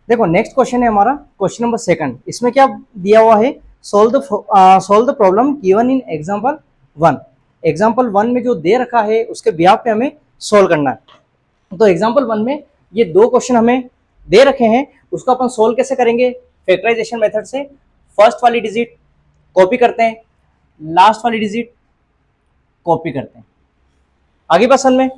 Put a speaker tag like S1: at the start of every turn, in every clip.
S1: देखो next question है हमारा क्वेश्चन नंबर सेकंड। इसमें क्या दिया हुआ है, solve the problem given in example 1। Example 1 में जो दे रखा है उसके बिहाफ पे हमें सोल्व करना है। तो एग्जांपल 1 में ये दो क्वेश्चन हमें दे रखे हैं, उसको अपन सोल्व कैसे करेंगे, फैक्टराइजेशन मेथड से। फर्स्ट वाली डिजिट कॉपी करते हैं, लास्ट वाली डिजिट कॉपी करते हैं। आगे बसन में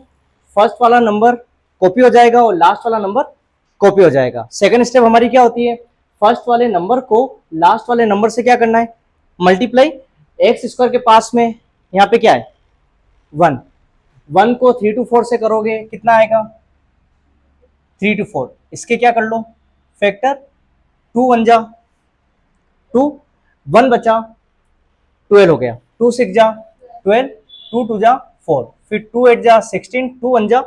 S1: फर्स्ट वाला नंबर कॉपी हो जाएगा और लास्ट वाला नंबर कॉपी हो जाएगा। सेकंड स्टेप हमारी क्या होती है, फर्स्ट वाले नंबर को लास्ट वाले नंबर से क्या करना है, मल्टीप्लाई। एक्स स्क्वायर के पास में यहाँ पे क्या है 1, 1 को 3 to 4 से करोगे कितना आएगा 3 to 4। इसके क्या कर लो फैक्टर, 2 1 जा 2, 1 बचा 12 हो गया, 2 6 जा 12, 2 2 जा 4, फिर 2 8 जा 16, 2 1 जा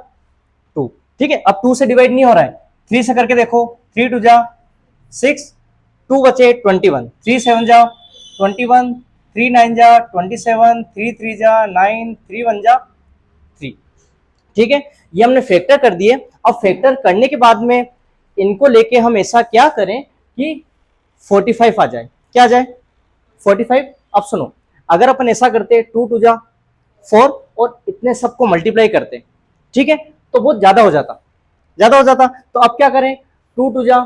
S1: 2। ठीक है, अब 2 से डिवाइड नहीं हो रहा है, 3 से करके देखो, 3 2 जा 6, 2 बचे 21, 3 7 जा 21, 3 9 जा 27, 3 3 जा 9, 3 1 जा 3। ठीक है, ये हमने फैक्टर कर दिए। अब फैक्टर करने के बाद में इनको लेके हम ऐसा क्या करें कि 45 आ जाए। क्या आ जाए 45। अब सुनो, अगर अपन ऐसा करते 2 2 जा 4 और इतने सबको मल्टीप्लाई करते, ठीक है, तो बहुत ज्यादा हो जाता। तो अब क्या करें, 2 2 जा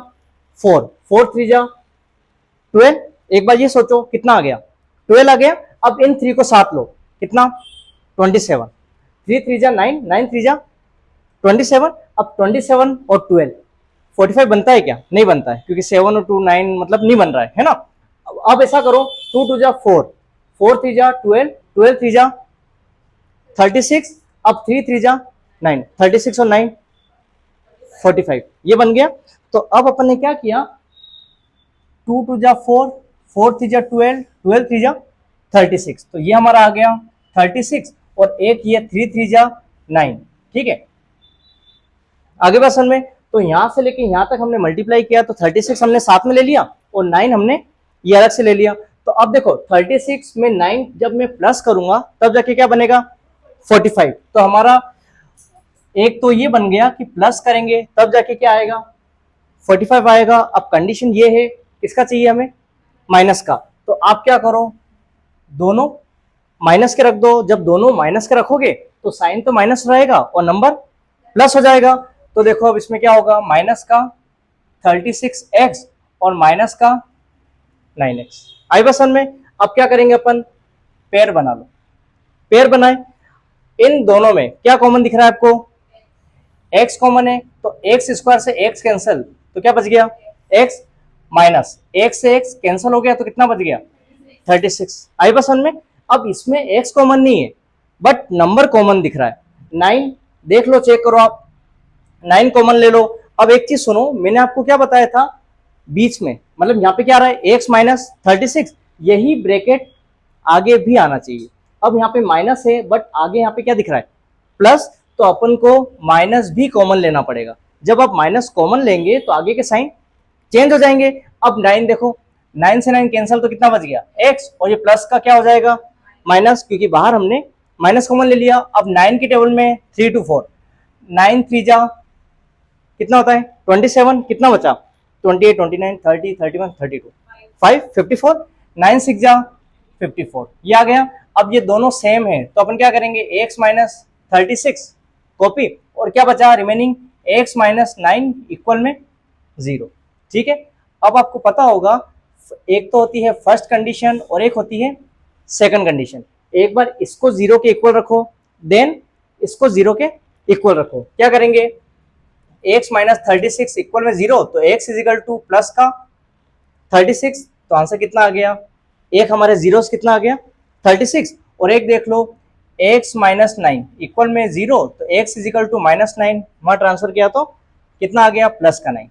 S1: 4, 4 3 जा 12। एक बार ये सोचो कितना आ गया 12 आ गया। अब इन 3 को साथ लो, कितना 27, 3 3 जा 9, 9 3 जा 27। अब 27 और 12 45 बनता है क्या, नहीं बनता है, क्योंकि 7 और 2 9 मतलब नहीं बन रहा है ना। अब ऐसा करो 2 2 जा 4, 4 3 जा 12, 12 3 जा 36, अब 3 3 जा 9, 36 और 9 45, ये बन गया। तो अब अपन ने क्या किया, 2 2 जा 4, 4 3 जा 12, 12 3 जा 36, तो ये हमारा आ गया 36 और एक ये 3 3 जा 9। ठीक है, आगे बस में तो यहां से लेके यहां तक हमने मल्टीप्लाई किया, तो 36 हमने साथ में ले लिया और 9 हमने ये अलग से ले लिया। तो अब देखो 36 में 9 जब मैं प्लस करूंगा तब जाके क्या बनेगा 45। तो हमारा एक तो ये बन गया कि प्लस करेंगे तब जाके क्या आएगा 45 आएगा। अब कंडीशन ये है, किसका चाहिए हमें, माइनस का। तो आप क्या करो, दोनों माइनस के रख दो। जब दोनों माइनस के रखोगे तो साइन तो माइनस रहेगा और नंबर प्लस हो जाएगा। तो देखो अब इसमें क्या होगा, माइनस का 36x और माइनस का 9x। आई बसन में अब क्या करेंगे अपन, पेयर बना लो। पेयर बनाए, इन दोनों में क्या कॉमन दिख रहा है आपको, x कॉमन है, तो x स्क्वायर से x कैंसिल, तो क्या बच गया x माइनस x से x कैंसिल हो गया, तो कितना बच गया 36। आई बसन में अब इसमें x कॉमन नहीं है बट नंबर कॉमन दिख रहा है 9। देख लो, चेक करो आप, 9 कॉमन ले लो। अब एक चीज सुनो, मैंने आपको क्या बताया था बीच में, मतलब यहाँ पे क्या आ रहा है x माइनस 36, यही ब्रैकेट आगे भी आना चाहिए। अब यहाँ पे माइनस है बट आगे यहाँ पे क्या दिख रहा है प्लस, तो अपन को माइनस भी कॉमन लेना पड़ेगा। जब आप माइनस कॉमन लेंगे तो आगे के साइन चेंज हो जाएंगे। अब 9 देखो, 9 से 9 कैंसिल, तो कितना बच गया x, और ये प्लस का क्या हो जाएगा माइनस, क्योंकि बाहर हमने माइनस कॉमन ले लिया। अब 9 की टेबल में 3 to 4, 9 3 जा कितना होता है 27, कितना बचा 28 29 30 31 32 5 54, 9 6 जा 54, ये आ गया। अब ये दोनों सेम है तो अपन क्या करेंगे, x माइनस 36 कॉपी, और क्या बचा रिमेनिंग x माइनस 9 इक्वल में 0। ठीक है, अब आपको पता होगा एक तो होती है फर्स्ट कंडीशन और एक होती है सेकंड कंडीशन। एक बार इसको 0 के इक्वल रखो, देन इसको 0 के इक्वल रखो। क्या करेंगे, x माइनस 36 इक्वल में 0, तो x is equal two plus का 36, तो आंसर कितना आ गया, एक हमारे जीरो कितना आ गया 36, और एक देख लो x माइनस 9 इक्वल में 0, तो x is equal to minus 9, वहां ट्रांसफर किया तो कितना आ गया प्लस का 9।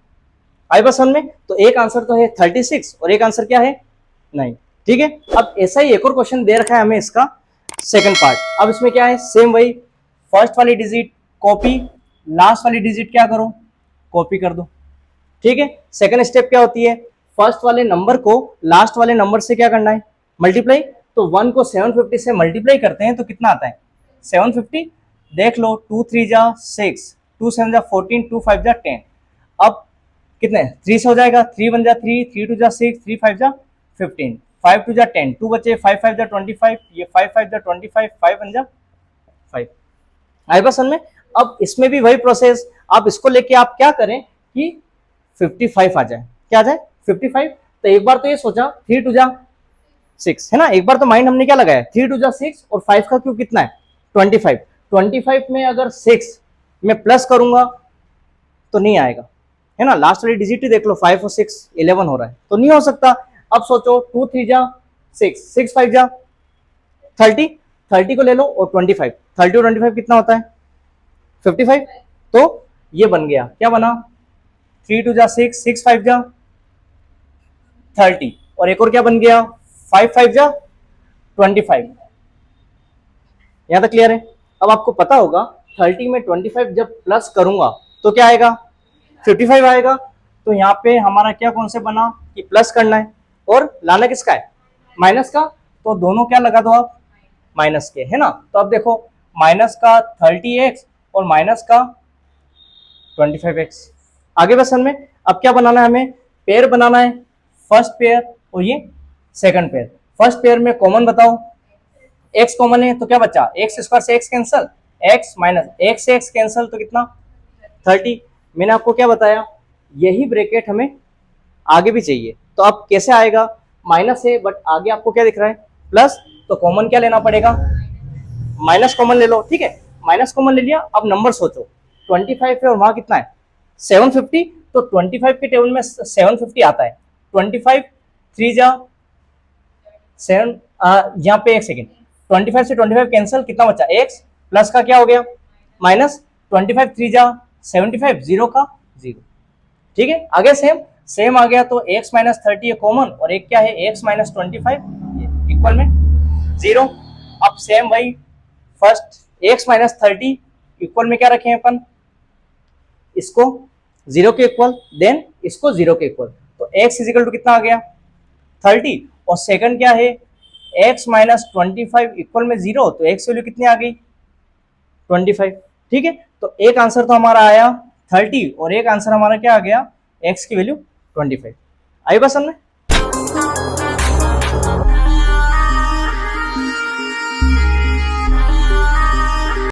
S1: आई बस में तो एक आंसर तो है 36 और एक आंसर क्या है 9। ठीक है, अब ऐसा ही एक और क्वेश्चन दे रखा है हमें इसका सेकंड पार्ट। अब इसमें क्या है, सेम वही फर्स्ट वाली डिजिट कॉपी, लास्ट वाली डिजिट क्या करो कॉपी कर दो। ठीक है, सेकंड स्टेप क्या होती है, फर्स्ट वाले नंबर को लास्ट वाले नंबर से क्या करना है मल्टीप्लाई। तो 1 को 750 से मल्टीप्लाई करते हैं तो कितना आता है 750। देख लो 2 3 जा 6, 2 7 जा 14, 2 5 जा 10। अब कितने 3 से हो जाएगा, 3 1 जा 3, 3 2 जा 6, 3 5 जा 15, 5 2 जा 10, 2 बचे, 5 5 जा 25, ये 5 5 जा 25, 5 1 जा 5। आई बात समझ में। अब इसमें भी वही प्रोसेस, आप इसको लेके आप क्या करें कि 55 आ जाए, क्या आ जाए 55। तो एक बार तो ये सोचा 3 2 जा 6 है ना, एक बार तो माइंड हमने क्या लगाया 3 2 जा 6 और 5 का क्यूब कितना है 25, 25 में अगर 6 मैं प्लस करूंगा तो नहीं आएगा, है ना, लास्ट वाली डिजिट ही देख लो, 5 और 6 11 हो रहा है, तो नहीं हो सकता। अब सोचो 2 3 जा 6, 6 5 जा 30, 30 को ले लो और 25, 30 और 25 कितना होता है 55। तो ये बन गया, क्या बना 3 2 जा 6, 6 5 जा 30, और एक और क्या बन गया 5 5 जा 25। यहां तक क्लियर है। अब आपको पता होगा 30 में 25 जब प्लस करूंगा तो क्या आएगा 55 आएगा। तो यहाँ पे हमारा क्या कॉन्सेप्ट बना कि प्लस करना है और लाना किसका है माइनस का, तो दोनों क्या लगा दो आप माइनस के, है ना। तो अब देखो माइनस का 30x और माइनस का 25x। आगे बस में अब क्या बनाना है, हमें पेयर बनाना है, फर्स्ट पेयर और ये सेकंड पेयर। फर्स्ट पेयर में कॉमन बताओ, x कॉमन है तो क्या बचा x स्क्वायर से x cancel, x minus x से x कैंसल तो कितना 30। मैंने आपको क्या बताया, यही ब्रैकेट हमें आगे भी चाहिए, तो अब कैसे आएगा, माइनस है बट आगे आपको क्या दिख रहा है प्लस, तो कॉमन क्या लेना पड़ेगा माइनस कॉमन ले लो, ठीक है, माइनस कॉमन ले लिया। अब नंबर सोचो 25 है और वहां कितना है 750, तो 25 के टेबल में 750 आता है, 25 3 जा 7, यहाँ पे एक सेकेंड 25 से 25 कैंसिल, कितना बचा x प्लस का क्या हो गया माइनस 25 3 जा 75, जीरो का जीरो, ठीक है। आगे सेम सेम आ गया, तो x माइनस 30 है कॉमन और एक क्या है x माइनस 25 इक्वल में जीरो। अब सेम वही फर्स्ट x माइनस 30 इक्वल में क्या रखे हैं अपन, इसको जीरो के इक्वल, देन इसको जीरो के इक्वल, तो x इजिकल टू कितना आ गया 30, और सेकंड क्या है x माइनस 25 इक्वल में जीरो, तो x वैल्यू कितनी आ गई 25, ठीक है। तो एक आंसर तो हमारा आया 30 और एक आंसर हमारा क्या आ गया x की वैल्यू 25। आई बस हमने